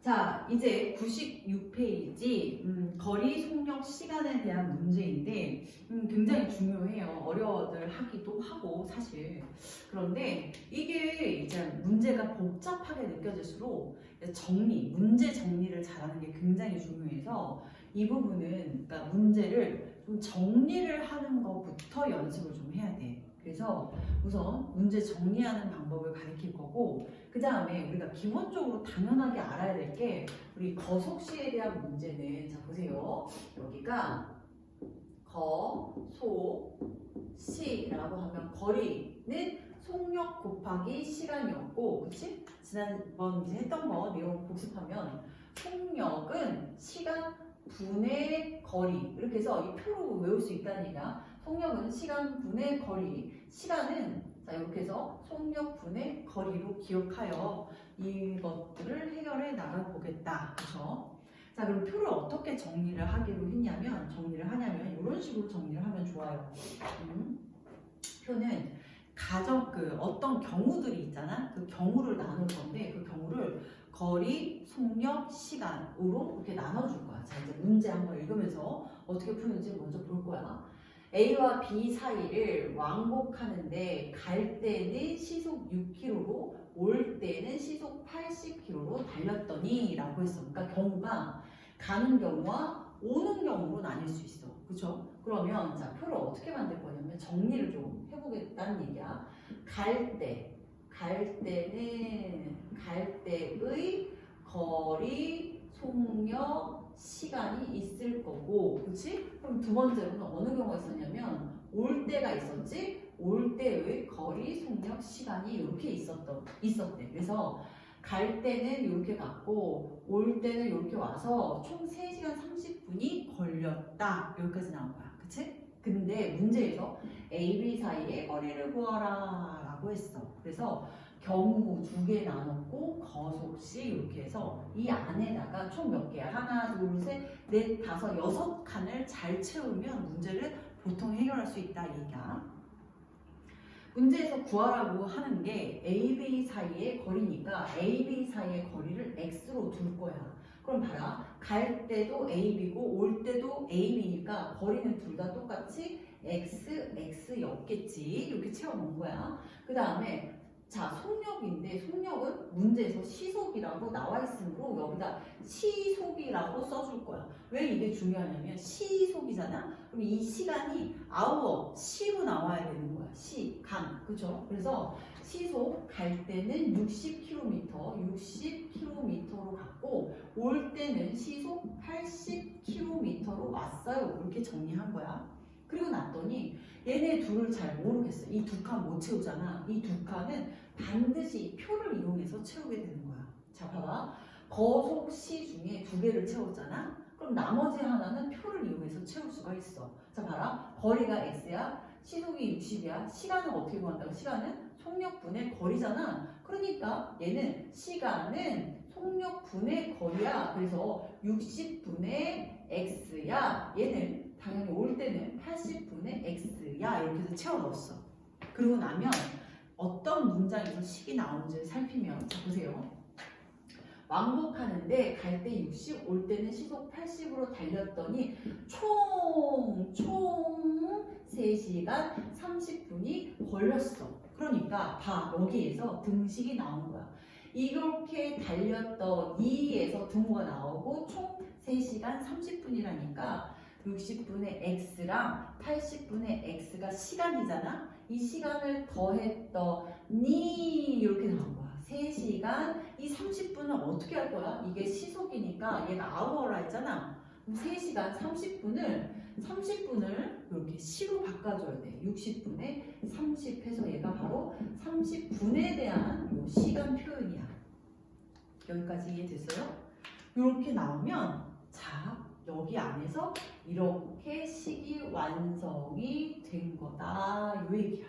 자, 이제 96페이지 거리, 속력, 시간에 대한 문제인데 굉장히 중요해요. 어려워들 하기도 하고 사실. 그런데 이게 이제 문제가 복잡하게 느껴질수록 문제 정리를 잘하는 게 굉장히 중요해서 이 부분은 그러니까 문제를 좀 정리를 하는 것부터 연습을 좀 해야 돼. 그래서 우선 문제 정리하는 방법을 가르칠 거고 그 다음에 우리가 기본적으로 당연하게 알아야 될 게 우리 거속시에 대한 문제는 자 보세요. 여기가 거속시라고 하면 거리는 속력 곱하기 시간이었고 그치? 지난번 이제 했던 거 내용 복습하면 속력은 시간 분의 거리 이렇게 해서 이 표로 외울 수 있다는 얘기야. 속력은 시간 분의 거리, 시간은 자 이렇게 해서 속력 분의 거리로 기억하여 이것들을 해결해 나가 보겠다. 그렇죠? 자 그럼 표를 어떻게 정리를 하기로 했냐면 이런 식으로 정리를 하면 좋아요. 표는 어떤 경우들이 있잖아. 그 경우를 나눌 건데 그 경우를 거리, 속력, 시간으로 이렇게 나눠줄 거야. 자 이제 문제 한번 읽으면서 어떻게 푸는지 먼저 볼 거야. A와 B 사이를 왕복하는데 갈 때는 시속 6km로 올 때는 시속 80km로 달렸더니 라고 했어. 그러니까 경우가 가는 경우와 오는 경우로 나뉠 수 있어. 그쵸? 그러면 자 표를 어떻게 만들 거냐면 정리를 좀 해보겠다는 얘기야. 갈 때의 거리, 속력, 시간이 있을 거고, 그치? 그럼 두 번째로는 어느 경우가 있었냐면 올 때가 있었지? 올 때의 거리, 속력, 시간이 이렇게 있었대. 그래서 갈 때는 이렇게 갔고 올 때는 이렇게 와서 총 3시간 30분이 걸렸다. 여기까지 나온 거야. 그치? 근데 문제에서 A, B 사이의 거리를 구하라 라고 했어. 그래서 경우 2개 나눴고 거속시 이렇게 해서 이 안에다가 총 몇 개야? 하나, 둘, 셋, 넷, 다섯, 6칸을 잘 채우면 문제를 보통 해결할 수 있다 이 얘기야. 문제에서 구하라고 하는 게 A, B 사이의 거리니까 A, B 사이의 거리를 X로 둘 거야. 그럼 봐라. 갈 때도 A, B고 올 때도 A, B니까 거리는 둘 다 똑같이 X, X였겠지. 이렇게 채워놓은 거야. 그 다음에 자, 속력인데 속력은 문제에서 시속이라고 나와 있으므로 여기다 시속이라고 써줄 거야. 왜 이게 중요하냐면 시속이잖아. 그럼 이 시간이 hour, 시로 나와야 되는 거야. 시간, 그죠? 그래서 시속 갈 때는 60km로 갔고 올 때는 시속 80km로 왔어요. 이렇게 정리한 거야. 그리고 났더니 얘네 둘을 잘 모르겠어. 이 두 칸 못 채우잖아. 이 두 칸은 반드시 표를 이용해서 채우게 되는 거야. 자, 봐봐. 거속시 중에 2개를 채웠잖아. 그럼 나머지 하나는 표를 이용해서 채울 수가 있어. 자, 봐라. 거리가 x야. 시속이 60이야. 시간은 어떻게 구한다고? 시간은 속력분의 거리잖아. 그러니까 얘는 시간은 속력분의 거리야. 그래서 60분의 x야. 얘는 당연히 올 때는 80분의 x야. 이렇게 해서 채워 넣었어. 그러고 나면 어떤 문장에서 식이 나오는지 살피면 자 보세요. 왕복하는데 갈 때 60, 올 때는 시속 80으로 달렸더니 총 3시간 30분이 걸렸어. 그러니까 봐 여기에서 등식이 나온 거야. 이렇게 달렸더니에서 등호가 나오고 총 3시간 30분이라니까 60분의 x랑 80분의 x가 시간이잖아. 이 시간을 더했더니 이렇게 나온 거야. 3시간 이 30분은 어떻게 할 거야? 이게 시속이니까 얘가 hour라 했잖아. 그럼 3시간 30분을 이렇게 시로 바꿔줘야 돼. 60분에 30 해서 얘가 바로 30분에 대한 요 시간 표현이야. 여기까지 이해됐어요? 이렇게 나오면 자 여기 안에서 이렇게 식이 완성이 된 거다 요 얘기야.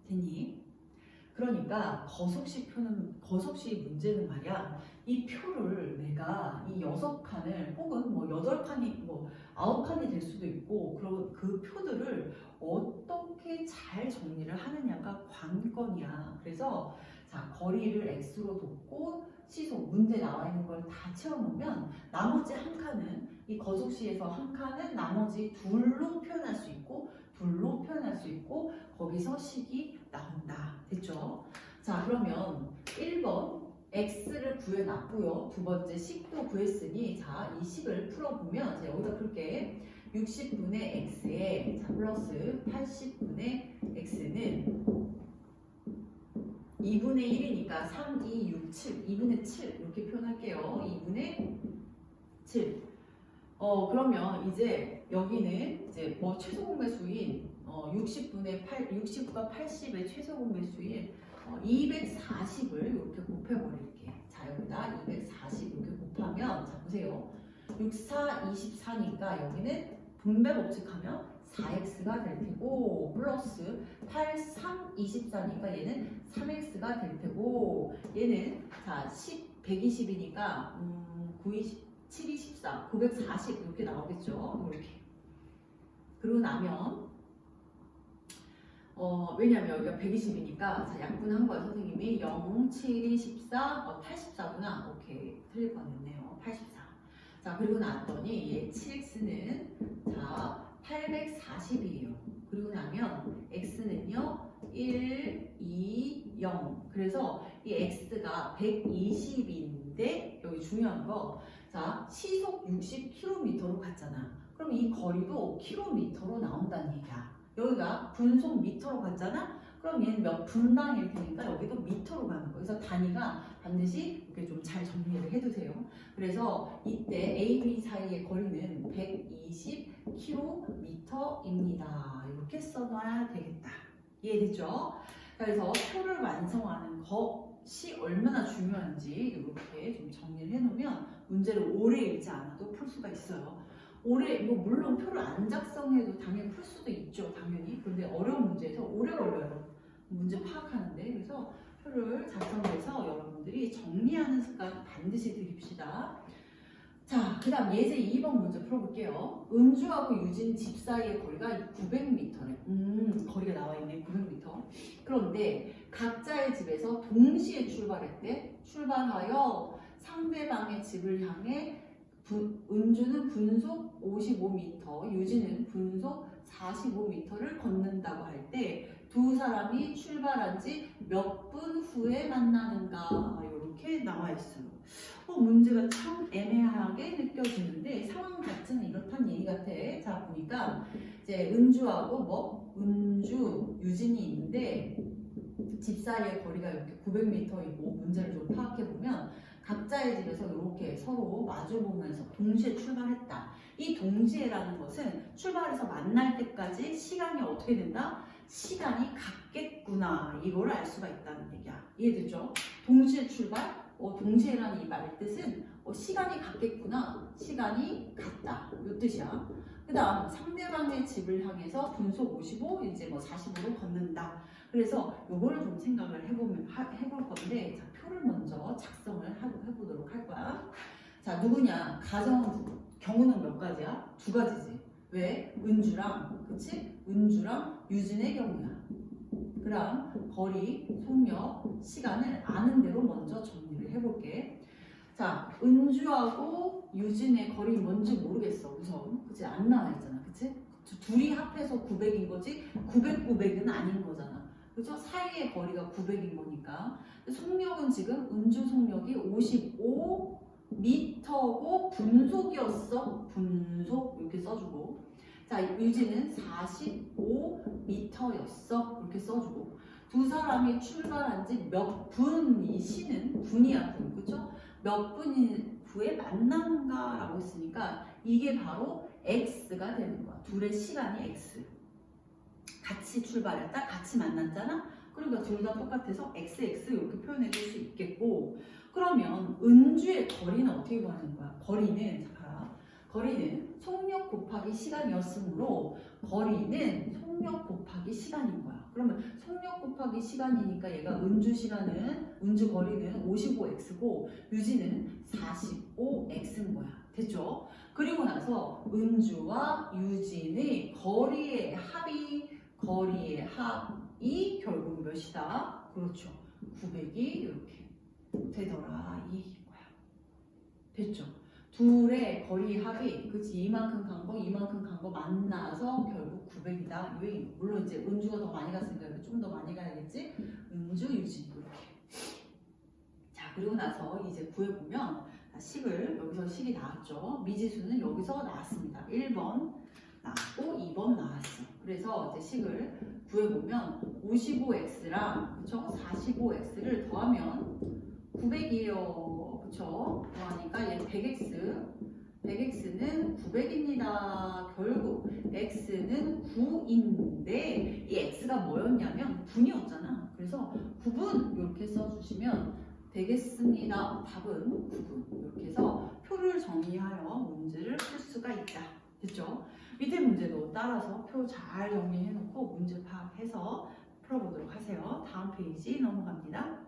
됐니? 그러니까 거속시 문제는 말이야. 이 표를 내가 이 6칸을 혹은 뭐 8칸이 뭐 9칸이 될 수도 있고 그리고 그 표들을 어떻게 잘 정리를 하느냐가 관건이야. 그래서 자, 거리를 x로 뒀고 시속 문제 나와 있는 걸 다 채워놓으면 나머지 한 칸은 이 거속시에서 한 칸은 나머지 둘로 표현할 수 있고 거기서 식이 나온다. 됐죠? 자, 그러면 1번 x를 구해놨고요. 두 번째 식도 구했으니 자, 이 식을 풀어보면 자, 여기다 풀게 60분의 x에 자, 플러스 80분의 x는 2분의 1이니까 3, 2, 6, 7, 2분의 7 이렇게 표현할게요. 2분의 7. 그러면 이제 여기는 이제 뭐 최소 공배수인 60과 80의 최소 공배수인 240을 이렇게 곱해버릴게. 자, 여기다 240 이렇게 곱하면 자, 보세요. 6, 4, 24니까 여기는 분배 법칙하면 4x가 될 테고 플러스 8, 3, 24니까 얘는 3x가 될 테고 얘는 자 10, 120이니까 9, 20, 7, 24, 940 이렇게 나오겠죠. 이렇게. 그러고 나면 왜냐면 여기가 120이니까 자, 약분한 거야 선생님이 0, 7, 2, 14, 84구나. 오케이, 틀릴 뻔했네요. 84. 자, 그리고 나왔더니 얘 7x는 자 840이에요. 그리고 나면 x는요 1, 2, 0. 그래서 이 x가 120인데 여기 중요한 거 자 시속 60km로 갔잖아. 그럼 이 거리도 km로 나온다는 얘기야. 여기가 분속 미터로 갔잖아. 그럼 얘는 몇 분당일 테니까 여기도 미터로 가는 거예요. 그래서 단위가 반드시 이렇게 좀 잘 정리를 해두세요. 그래서 이때 A, B 사이의 거리는 120km입니다. 이렇게 써놔야 되겠다. 이해됐죠? 그래서 표를 완성하는 것이 얼마나 중요한지 이렇게 좀 정리를 해놓으면 문제를 오래 읽지 않아도 풀 수가 있어요. 오래 이거 물론 표를 안 작성해도 당연히 풀 수도 있죠. 당연히. 그런데 어려운 문제에서 오래 걸려요. 문제 파악하는데. 그래서 표를 작성해서 여러분들이 정리하는 습관 반드시 들입시다. 자, 그 다음 예제 2번 문제 풀어볼게요. 은주하고 유진 집 사이의 거리가 900m래. 거리가 나와 있네. 900m. 그런데 각자의 집에서 동시에 출발했대. 출발하여 상대방의 집을 향해 은주는 분속 55m, 유진은 분속 45m를 걷는다고 할 때 두 사람이 출발한 지 몇 분 후에 만나는가 이렇게 나와 있어요. 문제가 참 애매하게 느껴지는데 상황 자체는 이렇다는 얘기 같아. 자, 보니까 이제 은주하고 은주, 유진이 있는데 집 사이의 거리가 이렇게 900m이고 문제를 좀 파악해 보면 각자의 집에서 이렇게 서로 마주보면서 동시에 출발했다. 이 동시에라는 것은 출발해서 만날 때까지 시간이 어떻게 된다? 시간이 같겠구나. 이걸 알 수가 있다는 얘기야. 이해됐죠? 동시에 출발, 동시에라는 이 말 뜻은 시간이 같겠구나. 시간이 같다. 이 뜻이야. 그 다음 상대방의 집을 향해서 분속 55, 이제 45로 걷는다. 그래서 요거를 좀 생각을 해볼 건데 자, 표를 먼저 작성을 해보도록 할 거야. 자, 누구냐? 경우는 몇 가지야? 두 가지지. 왜? 은주랑, 그치? 은주랑 유진의 경우야. 그럼 거리, 속력, 시간을 아는 대로 먼저 정리를 해볼게. 자, 은주하고 유진의 거리 뭔지 모르겠어. 우선. 그치? 안 나와 있잖아. 그치? 둘이 합해서 900인 거지 900은 아닌 거잖아. 그죠? 사이의 거리가 900인 거니까. 속력은 지금 은주 속력이 55m고 분속이었어. 분속 이렇게 써주고. 자, 유진은 45m였어. 이렇게 써주고. 두 사람이 출발한 지 몇 분이 시는 분이야 분. 그죠? 몇 분 후에 만나는가 라고 했으니까 이게 바로 x가 되는 거야. 둘의 시간이 x. 같이 출발했다, 같이 만났잖아. 그러니까 둘 다 똑같아서 xx 이렇게 표현해 줄 수 있겠고. 그러면 은주의 거리는 어떻게 구하는 거야? 거리는 속력 곱하기 시간이었으므로 거리는 속력 곱하기 시간인 거야. 그러면 속력 곱하기 시간이니까 얘가 은주 거리는 55x고 유진은 45x인 거야. 됐죠? 그리고 나서 은주와 유진의 거리의 합이 결국 몇이다? 그렇죠. 900이 이렇게 되더라 이 얘기인 거야. 됐죠? 둘의 거리 합이 그치 이만큼 간 거 만나서 결국 900이다 이 얘기. 물론 이제 음주가 더 많이 갔으니까 좀 더 많이 가야겠지. 음주 유지 이렇게. 자 그리고 나서 이제 구해보면 식을 여기서 식이 나왔죠. 미지수는 여기서 나왔습니다. 1번 나왔고 2번 나왔어. 그래서 이제 식을 구해보면 55x랑 그쵸? 45x를 더하면 900이에요. 그쵸? 더하니까 얘 100x는 900입니다. 결국 x는 9인데 이 x가 뭐였냐면 분이었잖아. 그래서 9분 이렇게 써주시면 되겠습니다. 답은 9분. 이렇게 해서 표를 정리하여 문제를 풀 수가 있다. 됐죠? 밑에 문제도 따라서 표 잘 정리해놓고 문제 파악해서 풀어보도록 하세요. 다음 페이지 넘어갑니다.